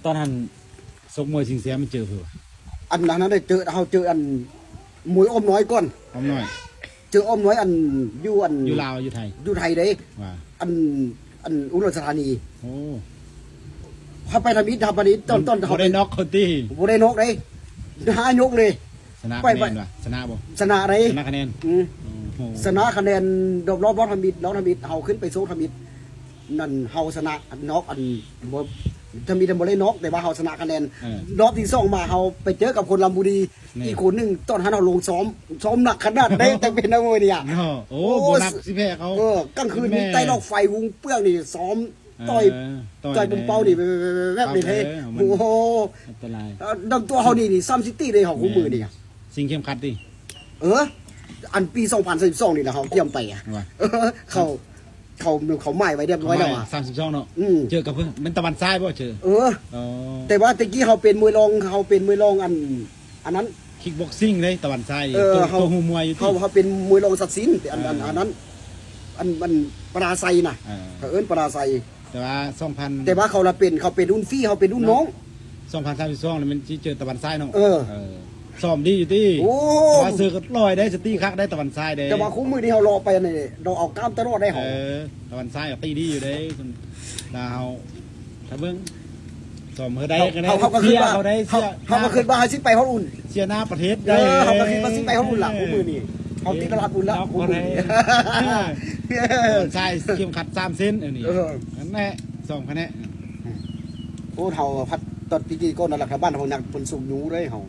ตอนนั้นสกมวยสิงเสียมันเจอเพื่อ อันนั้นได้เจอเฮาเจออันมวยอ้อมน้อยก่อน หอมหน่อย เจออ้อมน้อยอันอยู่อัน อยู่ลาวอยู่ไทย อยู่ไทยเด้ ว่า อันอุดรสถานี โอ้ เขาไปทำมิตรทำปนิตต้น เขา เขา ได้น็อกคนที่ บ่ได้นกเลย5 ยกเลย ชนะ ไป คะแนนว่ะชนะบ่ ชนะเลย ชนะคะแนน อืม โอ้โห ชนะคะแนนรอบทำมิตรทำมิตรเฮาขึ้นไปโซ่ทำมิตรนั่นเฮาชนะนกอันบ่ทำมิตรบ่ได้นกแต่ว่าเฮาชนะคะแนนรอบที่2มาเฮาไปเจอกับคนลำบุรีอีกคนหนึงตอนนั้นเฮาลงซ้อมหนักขนาดได้แต่เป็นนักมวยเนี่ย โอ้โบนักสิแพ้เขา กลางคืนนี่ใต้ดอกไฟวงเปลื้องนี่ซ้อมต่อยปุ่มเป้านี่แบบนี้เท่โอ้โห อันตราย ดำตัวเฮานี่ซัมซิตี้เลยเฮาคู่มือนี่ สิ่งเข้มขัดดิ อันปี2022นี่นะเฮาเตรียมไปอ่ะ ว่า เขาหมายไว้เรียบร้อยแล้วอ่ะ 32เนาะ อืม เจอกับเพิ่นมันตะวันซ้ายบ่เจอ อ๋อ อ๋อ แต่ว่าตะกี้เขาเป็นมวยรองอันนั้น คิกบ็อกซิ่งเลยตะวันซ้าย เขา ตัวหูมวยอยู่ที่ เขาเป็นมวยรองศักดิ์สินแต่อันนั้นมันปราศัยนะ เขาเอิ้นปราศัย แต่ว่า2000 แต่ว่าเขาเป็นรุ่นพี่เขาเป็นรุ่นน้อง 2032นี่มันสิเจอตะวันซ้ายเนาะ เออ ซ้อมดีอยู่ที่ โอ้ แต่ว่าซื้อก็ลอยได้สตีคักได้ตะวันซ้ายได้ แต่ว่าคู่มือนี่เขารอไปนี่เราเอากล้ามตลอดได้เหรอ ตะวันซ้ายก็ตีดีอยู่ได้คุณดาวถ้าเบิ่งซ้อมเฮาได้ก็ได้ เขาก็คิดว่า เขาได้ เขาก็คิดว่าเขาสิไปเขาอุ่น เสียหน้าประเทศ เอ ได้ อเขาก็คิดว่าสิไปเขาอุ่นละคู่มือนี่เขาตีตลาดอุ่นละ เอา คู่ ก็ มือ ได้ ใช่เข็มขัด3เส้นอันนี้ เออ นั่นแหละ2คะแนน โอ้เฮาพัดตอนปีกี้ก้นนั่นแหละครับบ้านเฮานักเพิ่นสูบหนูเลยเฮา